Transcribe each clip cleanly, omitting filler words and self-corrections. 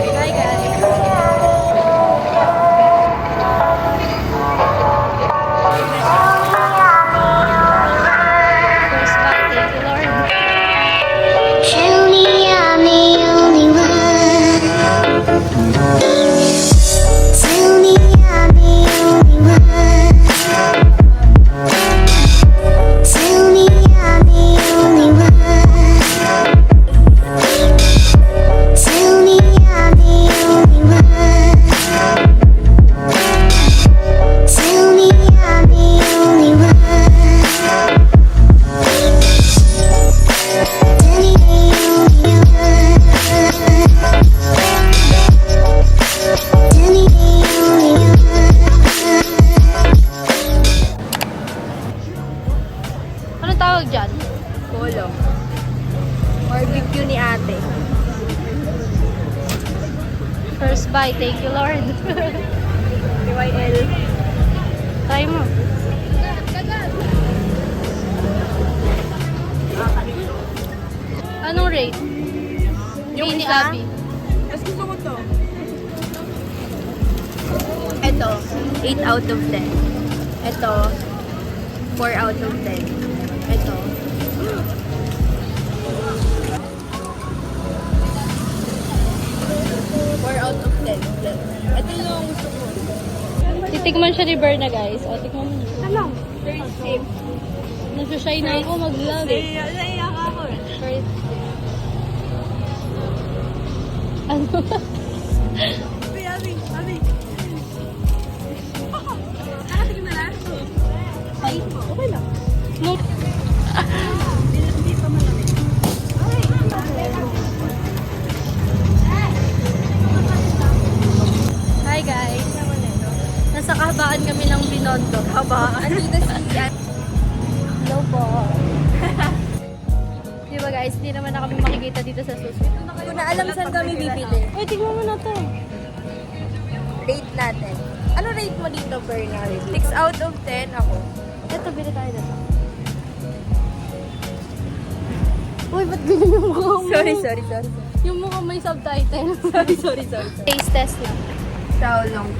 Hi guys. First bite, thank you Lord. Tell me I'm the only one. Tell me I'm the only one. Tell me I'm the only one. Tell me I'm the only one. Tell me I'm the only one. Anong tawag dyan? Polo. Barbecue ni ate. First bite, thank you Lord. PYL. Try mo. Anong rate? Yung Mini isa? Abby. Mas gusto ko to. Ito, 8 out of 10. Ito, 4 out of 10. Ito. Four out of 10. Ito yung gusto ko. Titikman siya ni Berna guys. O, tikman mo niyo. Ano? Third sip. Nasushy na ako mag-vlog eh. Naiyak ako eh. First. Ano? Abi. Nakatikim na lang? Ay, Okay lang. no. Hindi pa malamig. Hi guys. Nasa kahabaan kami ng Binondo. Kahabaan. Andito si Hello po. Diba guys, hindi naman na kami makikita dito sa susunod. Kung na alam saan kami bibili, Uy, tignan mo na to. rate natin. Ano rate mo dito, Bernard? 6 out of 10 ako. Ito, bili tayo dito. Uy, ba't ganyan yung mukha mo? Sorry. Yung mukha may subtitle. Sorry. Taste test lang. Chow long.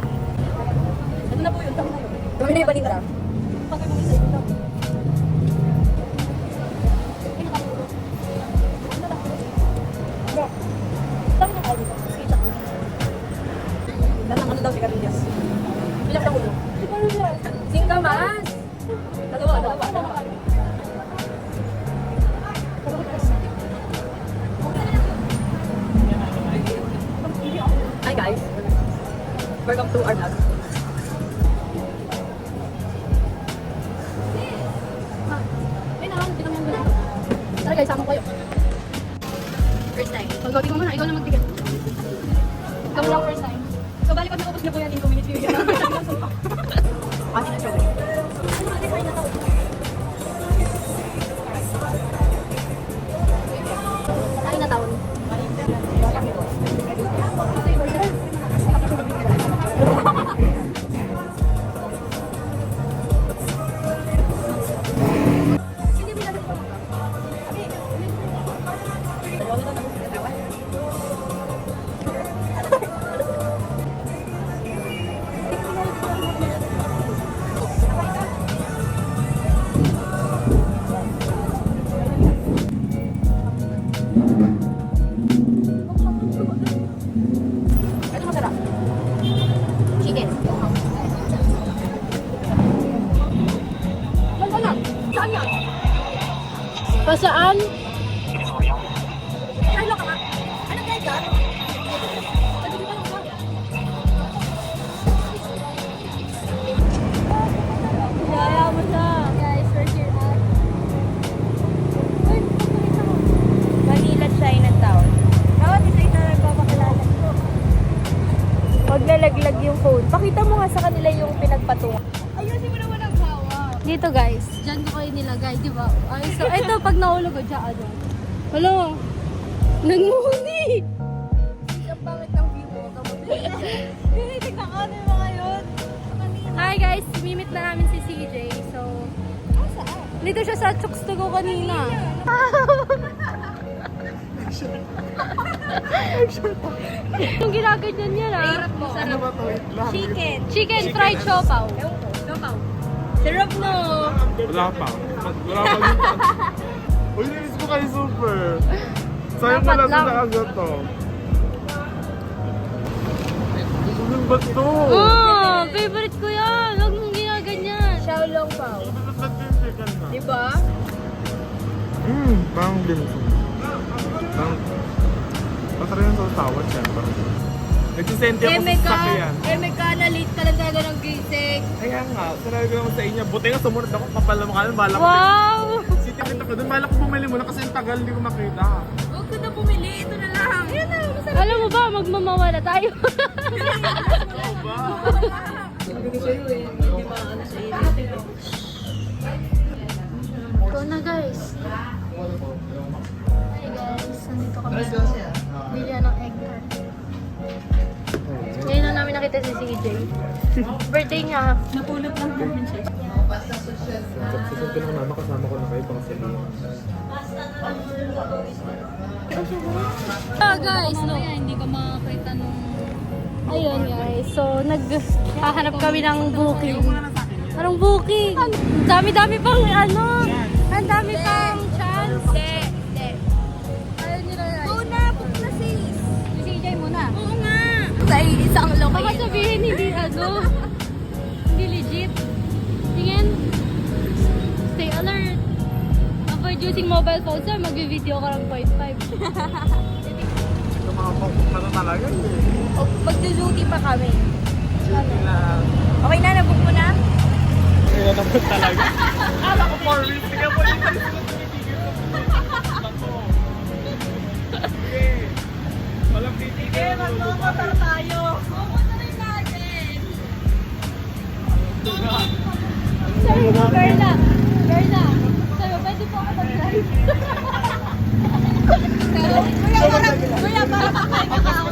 Ano na po yun? Gawin na yung balita. Datang ano daw si Carilias? Bilang na ulo. Singka mas! Dalawa. Hi guys! Welcome to our vlog. Tara guys, sama ko kayo. First time. Pag-outing mo muna, ikaw na magtigil. Ikaw lang first time. So bali pag naubos niyo po yan in community review. Kasi na strawberry. Ay na taon. Pasaan? Ano ka ba? Ano kaya ka? Kaya mo siya. Guys, we're here at... Uy, pakita mo. Manila, Chinatown. Bawat isa ito nagpapakilala. Huwag lalaglag yung phone. Pakita mo nga sa kanila yung pinagpatungan. Ayusin mo naman ang hawak. Dito guys, dyan ko kayo nilagay, di ba? Ay, so, ito, pag nahulog ko, dyan, ano. Hello? Nanguni! Ang pangit ng view mo. Tignan ka na yung mga yun. Hi guys, mimit na namin si CJ. So, dito siya sa Chooks to go kanina. Yung ginaganyan niya na. Ano ba to? Chicken. Chicken fried siopaw. Ewan ko. Siopaw. Sarap no. Wala pa. Wala pa din. Uy, nainis ko kayo super. Sayang Dapat pala lang. sa agad to. Ano ba to? Oh, favorite ko yan. Huwag mong ginaganyan. Xiaolong pao. Ba't yung chicken na? Diba? Parang dimsum. Parang... Masarap yung sa tawad, syempre. Nagsisente ako sa sasakyan. Emeka, na late ka lang talaga ng gising. Kaya nga, sarabi ko naman sa inyo. Buti nga sumunod ako, kapal na mukha. Bala ko. Wow! Sitikit ako doon. Bala ko bumili muna kasi yung tagal hindi ko makita. Huwag ko na bumili. Ito na lang. Ayan na, masarap. Alam mo ba, magmamawala tayo. Oo ba? Sabi ko sa'yo eh. Hindi maano sa init. Ito na guys. Hey guys, nandito kami sa bilihan ng egg tart. Ngayon na namin nakita si CJ. Birthday niya. Napulot lang namin siya. Susunod ko na mama, kasama ko na kayo pang sabihin. Guys, no. Hindi ko makakita nung... Ayun guys, so naghahanap kami ng booking. Anong booking? Ang dami-dami pang ano. Ang dami pang chance. Hindi. Ayun nila guys. Oo na, book na sis. Si CJ muna. Oo nga. Sa isang Baka location. sabihin hindi ano. Hindi legit. Tingin. Stay alert. Avoid using mobile phones na mag-video ka ng 0.5. Ito mga pangkok na talaga eh. O, magduduty pa kami. Sila. Okay na, nabook mo na? Kaya naman talaga. Akala ko 4 weeks. Kaya po yung talis ko tumitigil ko. Sige. Walang titigil. Sige, magmamotor tayo. Mamotorin natin. Sabi ko, Carla. Carla. Sabi ko, pwede po ako mag-drive. Kuya, para makain ka ako.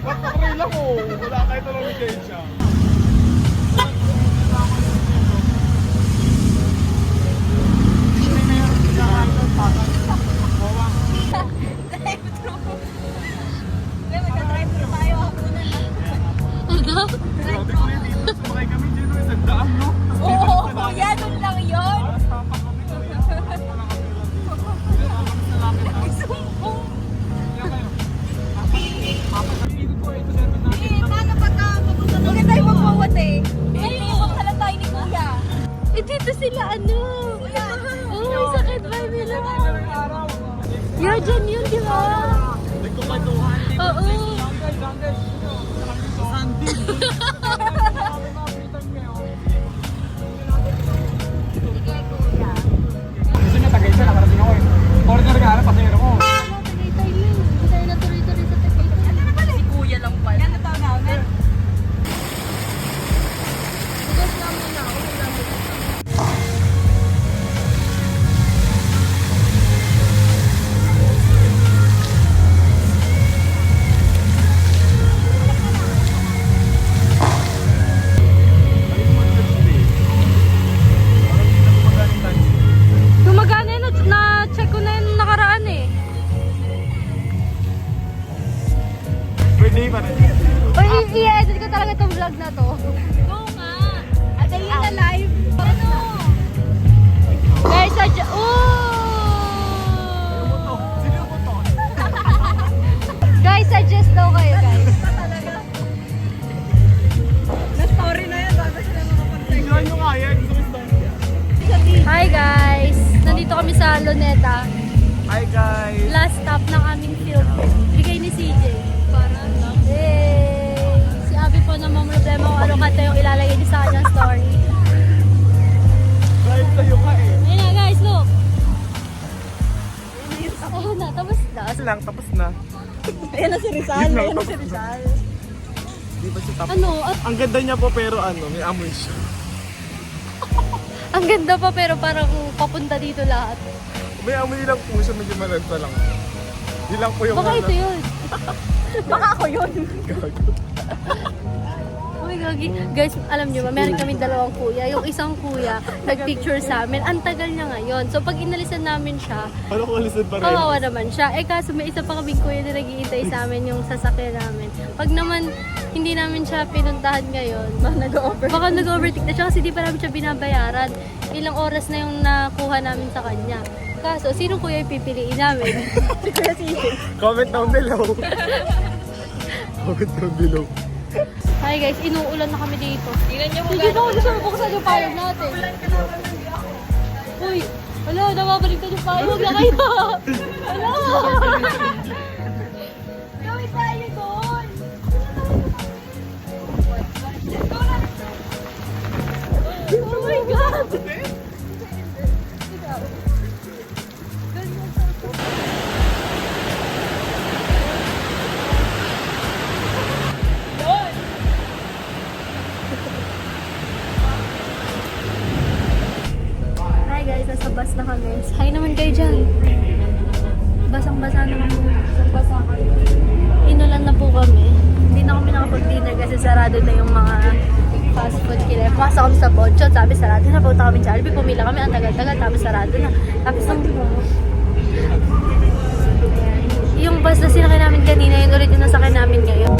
Bakit lang mo? Wala kayo ito ng lisensya. Kuya, magka-drive-thru tayo. Hapunan na. Ano? Sabi ko yun, dito sumakay kami dyan, no? Isang daan, no? Oo, kuya, dun lang yun. Alas tapak kami, no? Wala kami lang dito. Wala kami sa lapit, no? Kaya kayo. Papasakito po, ito dito natin. Paano pagka papunta na? Huwag tayo magpawat eh. Ay, iwan ka lang tayo ni kuya. Eh, dito sila ano? Oh, sakit ba nila? Yeah, dyan yun, di ba? Nagkukatuhan. Oo. Guys, Sandy. Sige, kuya. Gusto niya tagay siya, nakarating ako eh. Order nga lang, pasayero ko. Ano, Tagaytay yun. Hindi tayo natuloy-tuloy sa Tagaytay. Ano na pala? Si kuya lang pala. Ano tawag namin? Tugas na muna ako. Hi guys! Nandito kami sa Luneta. Hi guys! Last stop ng aming film. Bigay ni CJ. Parang lang. Hey! Si Abby po na problema kung ano kanta yung ilalagay niya sa kanyang story. Kahit tayo ka eh. Ayun na guys, look! Ayun na, tapos na. Tapos na. Ayan na si Rizal. Ayan na si Rizal. Di ba siya tapos? Ano? At Ang ganda niya po pero may amoy siya. ang ganda pa pero parang papunta dito lahat. May amoy lang po siya, medyo malanta lang. Di lang po yung Baka ito yun. Baka ako yun. Gago. Oh my God. Guys, alam nyo ba, meron kaming dalawang kuya. Yung isang kuya, nagpicture sa amin. Ang tagal niya ngayon. So, pag inalisan namin siya, Paano kung alisan pa rin? kawawa naman siya. Eh, kaso may isa pa kaming kuya na naghihintay sa amin yung sasakyan namin. Pag naman, hindi namin siya pinuntahan ngayon, baka nag-overtake na siya kasi di pa namin siya binabayaran. Ilang oras na yung nakuha namin sa kanya. Kaso, sino kuya yung pipiliin namin? Si Kuya CJ. Comment down below. Comment down below. Hi guys, inuulan na kami dito. Tingnan niyo mo Sige na, gusto mo buksan yung payong natin. Uy, wala, nababaliktad yung payong. Huwag na kayo. Wala. Gawin tayo doon. Oh my God. Hi guys, nasa bus na kami. Hi naman kayo dyan. Basang-basa naman po. Basang-basa kami. Inulan na po kami. Hindi na kami nakapag-dinner kasi sarado na yung mga fast food kila. Pumasok kami sa Bonchon, sabi sarado na. Punta kami sa Jollibee, pumila kami ang tagal-tagal, tapos sarado na. Tapos nung yung bus na sinakay namin kanina, yun ulit yung nasakay namin ngayon.